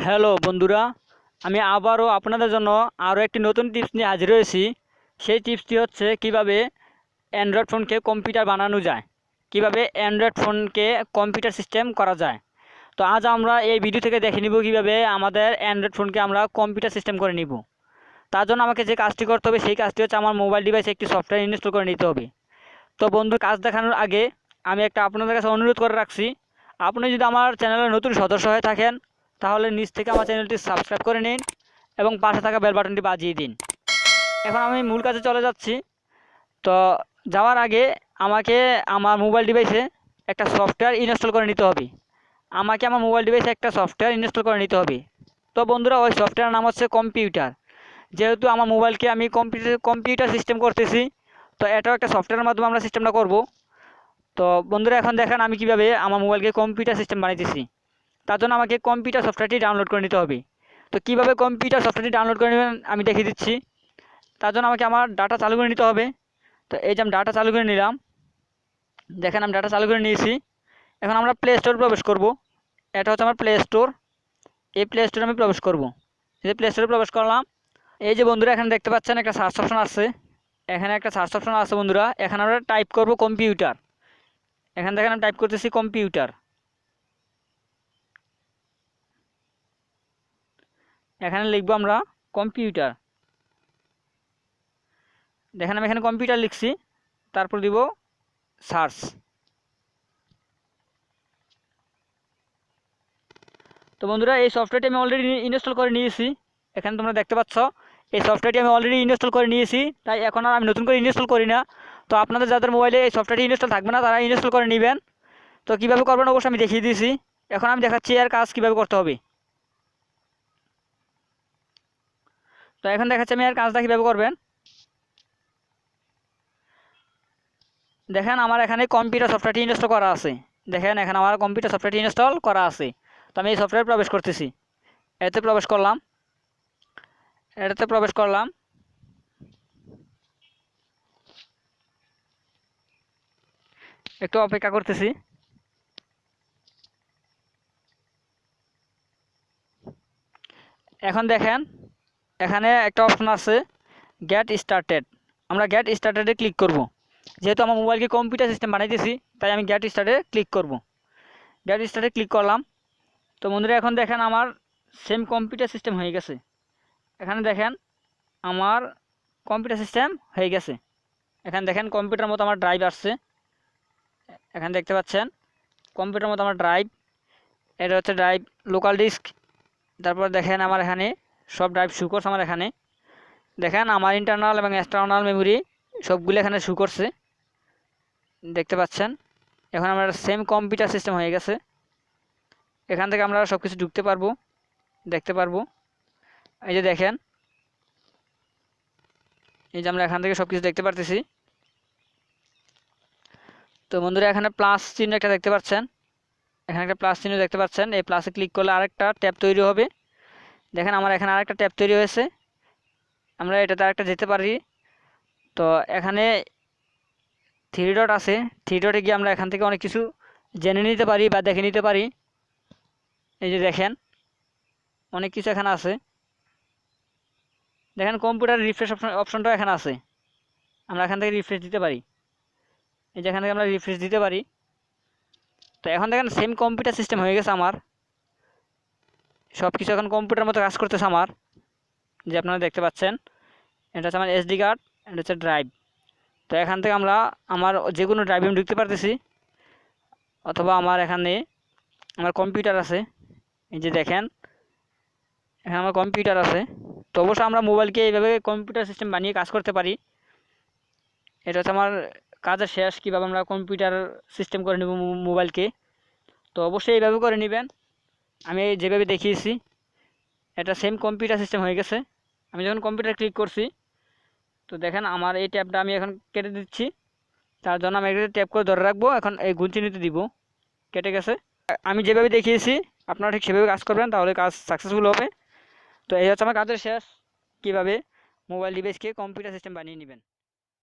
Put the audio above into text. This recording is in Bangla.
হ্যালো বন্ধুরা, আমি আবারও আপনাদের জন্য আরও একটি নতুন টিপস নিয়ে হাজির হয়েছি। সেই টিপসটি হচ্ছে কিভাবে অ্যান্ড্রয়েড ফোনকে কম্পিউটার বানানো যায়, কিভাবে অ্যান্ড্রয়েড ফোনকে কম্পিউটার সিস্টেম করা যায়। তো আজ আমরা এই ভিডিও থেকে দেখে নিব কিভাবে আমাদের অ্যান্ড্রয়েড ফোনকে আমরা কম্পিউটার সিস্টেম করে নিব। তার জন্য আমাকে যে কাজটি করতে হবে সেই কাজটি হচ্ছে আমার মোবাইল ডিভাইসে একটি সফটওয়্যার ইনস্টল করে নিতে হবে। তো বন্ধু, কাজ দেখানোর আগে আমি একটা আপনাদের কাছে অনুরোধ করে রাখছি, আপনি যদি আমার চ্যানেলের নতুন সদস্য হয়ে থাকেন তাহলে নিচ থেকে আমার চ্যানেলটি সাবস্ক্রাইব করে নিন এবং পাশে থাকা বেল বাটনটি বাজিয়ে দিন। এখন আমি মূল কাজে চলে যাচ্ছি। তো যাওয়ার আগে আমাকে আমার মোবাইল ডিভাইসে একটা সফটওয়্যার ইনস্টল করে নিতে হবে। আমার মোবাইল ডিভাইসে একটা সফটওয়্যার ইনস্টল করে নিতে হবে। তো বন্ধুরা, ওই সফটওয়্যারের নাম হচ্ছে কম্পিউটার। যেহেতু আমার মোবাইলকে আমি কম্পিউটার সিস্টেম করতেছি, তো এটাও একটা সফটওয়্যারের মাধ্যমে আমরা সিস্টেমটা করব। তো বন্ধুরা, এখন দেখেন আমি কিভাবে আমার মোবাইলকে কম্পিউটার সিস্টেম বানাইতেছি। তার জন্য আমাকে কম্পিউটার সফটওয়্যারটি ডাউনলোড করে নিতে হবে। তো কীভাবে কম্পিউটার সফটওয়্যারটি ডাউনলোড করে নেবেন আমি দেখিয়ে দিচ্ছি। তার জন্য আমাকে আমার ডাটা চালু করে নিতে হবে। তো এই যে আমি ডাটা চালু করে নিলাম, দেখেন আমি ডাটা চালু করে নিয়েছি। এখন আমরা প্লে স্টোর প্রবেশ করব। এটা হচ্ছে আমার প্লে স্টোর। এই প্লে স্টোরে আমি প্রবেশ করব। এই যে প্লে স্টোরে প্রবেশ করলাম, এই যে বন্ধুরা এখানে দেখতে পাচ্ছেন একটা সার্চ অপশন আছে। এখানে একটা সার্চ অপশন আছে বন্ধুরা, এখানে আমরা টাইপ করব কম্পিউটার। এখানে দেখেন আমি টাইপ করতেছি কম্পিউটার। এখানে লিখবো আমরা কম্পিউটার। দেখেন আমি এখানে কম্পিউটার লিখছি, তারপর দিব সার্চ। তো বন্ধুরা, এই সফটওয়্যারটি আমি অলরেডি ইনস্টল করে নিয়েছি। এখানে তোমরা দেখতে পাচ্ছ এই সফটওয়্যারটি আমি অলরেডি ইনস্টল করে নিয়েছি, তাই এখন আর আমি নতুন করে ইনস্টল করি না। তো আপনাদের যাদের মোবাইলে এই সফটওয়্যারটি ইনস্টল থাকবে না তারা ইনস্টল করে নেবেন। তো কীভাবে করবেন অবশ্যই আমি দেখিয়ে দিয়েছি। এখন আমি দেখাচ্ছি এর কাজ কীভাবে করতে হবে। তো এখন দেখাচ্ছি আমি এর কাজটা কীভাবে করবেন। দেখেন আমার এখানে কম্পিউটার সফটওয়্যারটি ইনস্টল করা আছে। দেখেন এখানে আমার কম্পিউটার সফটওয়্যারটি ইনস্টল করা আছে। তো আমি এই সফটওয়্যার প্রবেশ করতেছি। এতে প্রবেশ করলাম, এটাতে প্রবেশ করলাম। একটু অপেক্ষা করতেছি। এখন দেখেন এখানে একটা অপশন আছে গেট স্টার্টেড। আমরা গেট স্টার্টেডে ক্লিক করব। যেহেতু আমার মোবাইলকে কম্পিউটার সিস্টেম বানাইতেছি তাই আমি গেট স্টার্টে ক্লিক করব। গেট স্টার্টে ক্লিক করলাম। তো বন্ধুরা, এখন দেখেন আমার সেম কম্পিউটার সিস্টেম হয়ে গেছে। এখানে দেখেন আমার কম্পিউটার সিস্টেম হয়ে গেছে। এখানে দেখেন কম্পিউটার মতো আমার ড্রাইভ আসছে। এখানে দেখতে পাচ্ছেন কম্পিউটার মতো আমার ড্রাইভ। এটা হচ্ছে ড্রাইভ লোকাল ডিস্ক। তারপর দেখেন আমার এখানে সব ড্রাইভ শু করছে। আমার এখানে দেখেন আমার ইন্টারনাল এবং এক্সটার্নাল মেমোরি সবগুলো এখানে শু করছে, দেখতে পাচ্ছেন। এখন আমার সেম কম্পিউটার সিস্টেম হয়ে গেছে। এখান থেকে আমরা সব কিছু ঢুকতে পারবো, দেখতে পারবো। এই যে দেখেন, এই যে আমরা এখান থেকে সব কিছু দেখতে পারতেছি। তো বন্ধুরা, এখানে প্লাস চিহ্ন একটা দেখতে পাচ্ছেন। এখানে একটা প্লাস চিহ্ন দেখতে পাচ্ছেন। এই প্লাসে ক্লিক করলে আরেকটা ট্যাব তৈরি হবে। দেখেন আমার এখানে আরেকটা ট্যাব তৈরি হয়েছে। আমরা এটাতে আরেকটা যেতে পারি। তো এখানে থ্রি ডট আছে, থ্রি ডটে গিয়ে আমরা এখান থেকে অনেক কিছু জেনে নিতে পারি বা দেখে নিতে পারি। এই যে দেখেন অনেক কিছু এখানে আছে। দেখেন কম্পিউটার রিফ্রেশ অপশনটাও এখানে আছে। আমরা এখান থেকে রিফ্রেশ দিতে পারি। এই যে এখান থেকে আমরা রিফ্রেশ দিতে পারি। তো এখন দেখেন সেম কম্পিউটার সিস্টেম হয়ে গেছে আমার। সব কিছু এখন কম্পিউটার মতো কাজ করতেছে আমার, যে আপনারা দেখতে পাচ্ছেন। এটা হচ্ছে আমার এসডি কার্ড, এটা হচ্ছে ড্রাইভ। তো এখান থেকে আমরা আমার যে কোনো ড্রাইভে আমি ঢুকতে পারতেছি, অথবা আমার এখানে আমার কম্পিউটার আছে। এই যে দেখেন এখানে আমার কম্পিউটার আছে। তো অবশ্যই আমরা মোবাইলকে এইভাবে কম্পিউটার সিস্টেম বানিয়ে কাজ করতে পারি। এটা হচ্ছে আমার কাজের শেষ, কীভাবে আমরা কম্পিউটার সিস্টেম করে নেব মোবাইলকে। তো অবশ্যই এইভাবে করে নেবেন আমি যেভাবে দেখিয়েছি। এটা সেম কম্পিউটার সিস্টেম হয়ে গেছে। আমি যখন কম্পিউটার ক্লিক করছি, তো দেখেন আমার এই ট্যাবটা আমি এখন কেটে দিচ্ছি। তার জন্য আমি একটা ট্যাপ করে ধরে রাখবো, এখন এই গুনচিনিতে দিব। কেটে গেছে। আমি যেভাবে দেখিয়েছি আপনারা ঠিক সেভাবে কাজ করবেন, তাহলে কাজ সাকসেসফুল হবে। তো এই হচ্ছে আমার কাজের শেষ, কীভাবে মোবাইল ডিভাইসকে কম্পিউটার সিস্টেম বানিয়ে নেবেন।